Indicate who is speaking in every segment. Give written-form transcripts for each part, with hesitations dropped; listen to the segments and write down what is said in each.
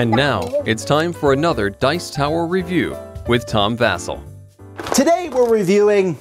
Speaker 1: And now, it's time for another Dice Tower review with Tom Vasel.
Speaker 2: Today we're reviewing,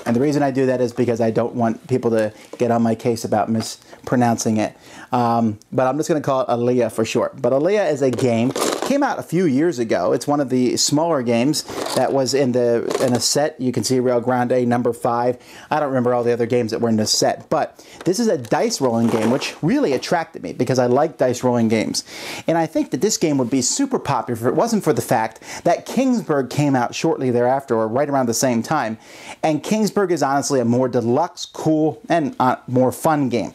Speaker 2: and the reason I do that is because I don't want people to get on my case about mispronouncing it. But I'm just going to call it Alea for short. But Alea is a game, came out a few years ago. It's one of the smaller games that was in a set. You can see Real Grande number 5. I don't remember all the other games that were in this set, but this is a dice rolling game, which really attracted me because I like dice rolling games. And I think that this game would be super popular if it wasn't for the fact that Kingsburg came out shortly thereafter, or right around the same time. And Kingsburg is honestly a more deluxe, cool, and more fun game.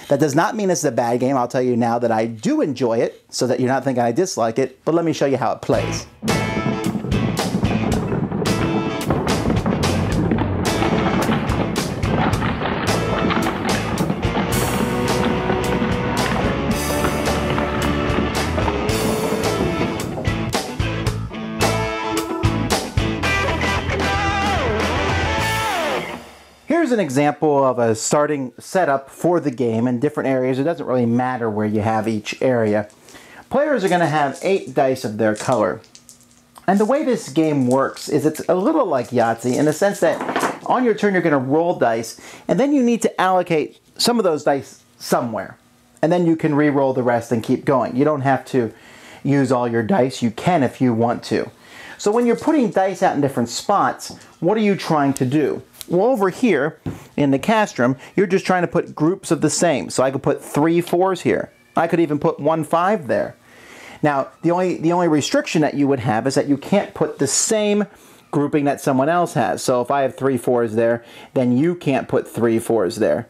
Speaker 2: That does not mean it's a bad game. I'll tell you now that I do enjoy it, so that you're not thinking I dislike it, but let me show you how it plays. Here's an example of a starting setup for the game in different areas. It doesn't really matter where you have each area. Players are going to have 8 dice of their color. And the way this game works is it's a little like Yahtzee in the sense that on your turn you're going to roll dice, and then you need to allocate some of those dice somewhere. And then you can re-roll the rest and keep going. You don't have to use all your dice. You can if you want to. So when you're putting dice out in different spots, what are you trying to do? Well, over here in the castrum, you're just trying to put groups of the same. So I could put 3 4s here. I could even put 1 5 there. Now, the only restriction that you would have is that you can't put the same grouping that someone else has. So if I have 3 4s there, then you can't put 3 4s there.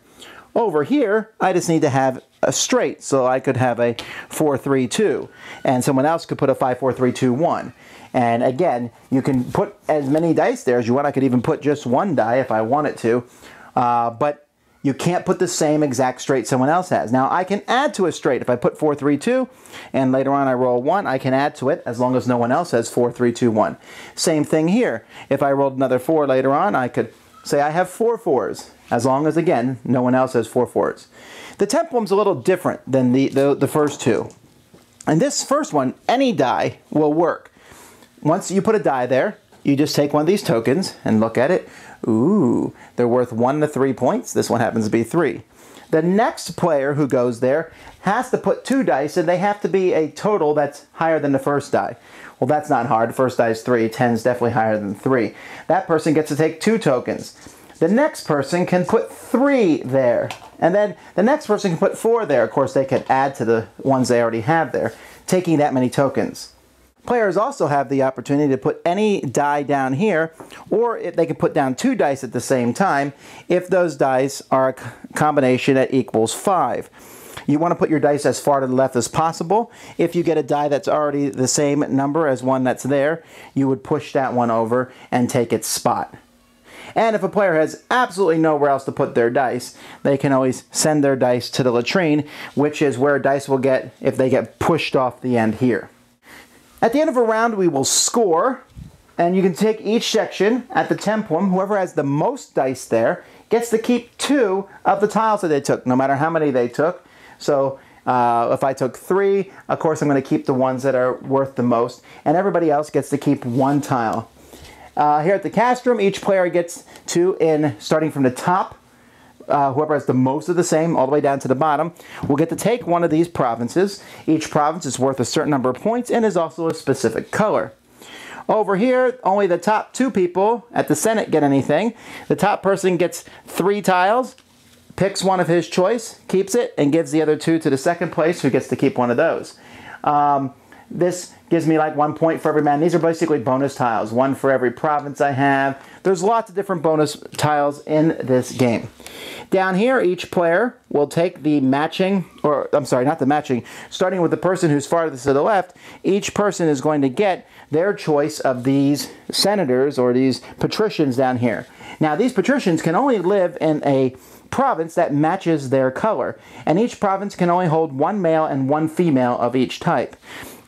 Speaker 2: Over here, I just need to have a straight, so I could have a 4 3 2, and someone else could put a 5 4 3 2 1. And again, you can put as many dice there as you want. I could even put just 1 die if I wanted to, but you can't put the same exact straight someone else has. Now, I can add to a straight. If I put 4 3 2, and later on I roll 1, I can add to it as long as no one else has 4 3 2 1. Same thing here. If I rolled another 4 later on, I could say I have 4 4s, as long as, again, no one else has 4 4s. The templum's a little different than the first two. And this first one, any die will work. Once you put a die there, you just take one of these tokens and look at it. Ooh, they're worth 1 to 3 points. This one happens to be 3. The next player who goes there has to put 2 dice, and they have to be a total that's higher than the first die. Well, that's not hard. The first die is 3. 10 is definitely higher than 3. That person gets to take 2 tokens. The next person can put 3 there. And then the next person can put 4 there. Of course, they could add to the ones they already have there, taking that many tokens. Players also have the opportunity to put any die down here, or if they can put down 2 dice at the same time if those dice are a combination that equals 5. You want to put your dice as far to the left as possible. If you get a die that's already the same number as one that's there, you would push that one over and take its spot. And if a player has absolutely nowhere else to put their dice, they can always send their dice to the latrine, which is where dice will get if they get pushed off the end here. At the end of a round, we will score, and you can take each section at the templum. Whoever has the most dice there gets to keep 2 of the tiles that they took, no matter how many they took. So if I took 3, of course I'm going to keep the ones that are worth the most, and everybody else gets to keep 1 tile. Here at the castrum, each player gets 2 starting from the top. Whoever has the most of the same all the way down to the bottom will get to take one of these provinces. Each province is worth a certain number of points and is also a specific color. Over here, only the top 2 people at the Senate get anything. The top person gets 3 tiles, picks one of his choice, keeps it, and gives the other 2 to the second place, who gets to keep one of those. This gives me like 1 point for every man. These are basically bonus tiles, 1 for every province I have. There's lots of different bonus tiles in this game. Down here, each player will take the matching, or I'm sorry, not the matching, starting with the person who's farthest to the left, each person is going to get their choice of these senators or these patricians down here. Now, these patricians can only live in a province that matches their color, and each province can only hold 1 male and 1 female of each type.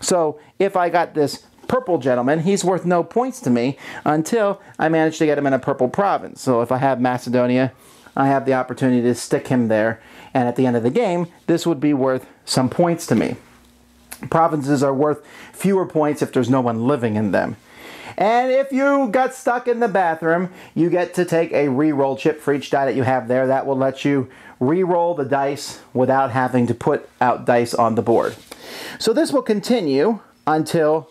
Speaker 2: So if I got this purple gentleman, he's worth no points to me until I manage to get him in a purple province. So if I have Macedonia, I have the opportunity to stick him there, and at the end of the game, this would be worth some points to me. Provinces are worth fewer points if there's no one living in them. And if you got stuck in the bathroom, you get to take a re-roll chip for each die that you have there. That will let you re-roll the dice without having to put out dice on the board. So this will continue until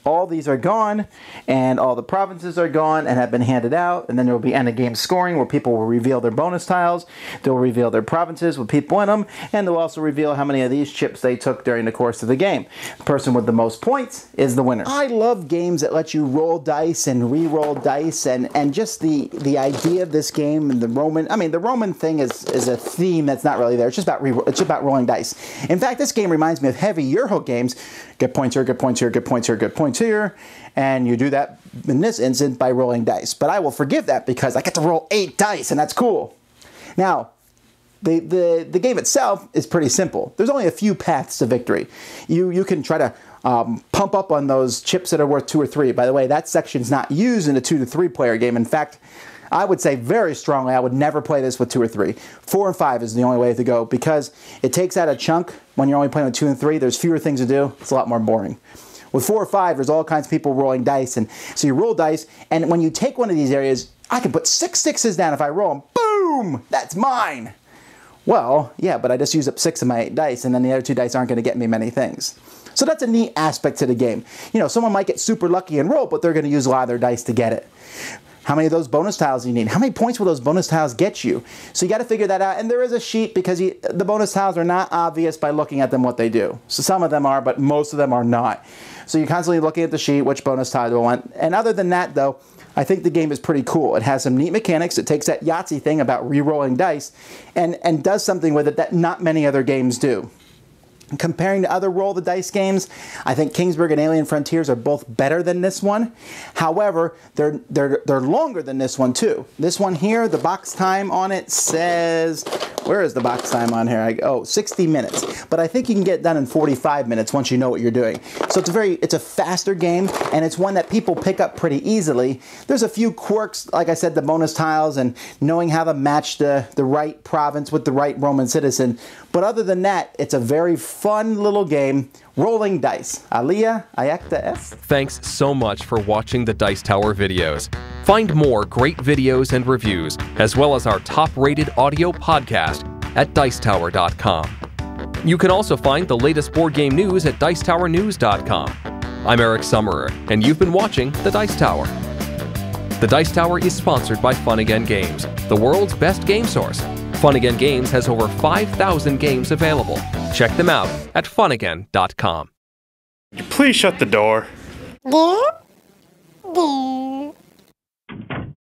Speaker 2: all these are gone and all the provinces are gone and have been handed out, and then there will be end of game scoring where people will reveal their bonus tiles, they'll reveal their provinces with people in them, and they'll also reveal how many of these chips they took during the course of the game. The person with the most points is the winner. I love games that let you roll dice and re-roll dice, and just the idea of this game and the Roman thing is a theme that's not really there. It's just about rolling dice. In fact, this game reminds me of heavy Euro games. Get points here, get points here, get points here, get points here, and you do that in this instance by rolling dice. But I will forgive that because I get to roll 8 dice, and that's cool. Now, the game itself is pretty simple. There's only a few paths to victory. You can try to pump up on those chips that are worth 2 or 3. By the way, that section's not used in a 2 to 3 player game. In fact, I would say very strongly I would never play this with 2 or 3. 4 and 5 is the only way to go because it takes out a chunk. When you're only playing with 2 and 3, there's fewer things to do. It's a lot more boring. With 4 or 5, there's all kinds of people rolling dice, and so you roll dice, and when you take one of these areas, I can put 6 6s down if I roll them. Boom! That's mine! Well, yeah, but I just used up 6 of my 8 dice, and then the other 2 dice aren't going to get me many things. So that's a neat aspect to the game. You know, someone might get super lucky and roll, but they're going to use a lot of their dice to get it. How many of those bonus tiles do you need? How many points will those bonus tiles get you? So you got to figure that out. And there is a sheet because the bonus tiles are not obvious by looking at them what they do. So some of them are, but most of them are not. So you're constantly looking at the sheet, which bonus tile do I want. And other than that, though, I think the game is pretty cool. It has some neat mechanics. It takes that Yahtzee thing about re-rolling dice and does something with it that not many other games do. Comparing to other roll the dice games, I think Kingsburg and Alien Frontiers are both better than this one. However, they're longer than this one too. This one here, the box time on it says, where is the box time on here? 60 minutes. But I think you can get it done in 45 minutes once you know what you're doing. So it's a faster game, and it's one that people pick up pretty easily. There's a few quirks, like I said, the bonus tiles and knowing how to match the right province with the right Roman citizen. But other than that, it's a very fun little game, rolling dice. Alea, Iacta S.
Speaker 1: Thanks so much for watching the Dice Tower videos. Find more great videos and reviews, as well as our top-rated audio podcast at Dicetower.com. You can also find the latest board game news at Dicetowernews.com. I'm Eric Summerer, and you've been watching The Dice Tower. The Dice Tower is sponsored by Fun Again Games, the world's best game source. Fun Again Games has over 5,000 games available. Check them out at funagain.com.
Speaker 3: Please shut the door.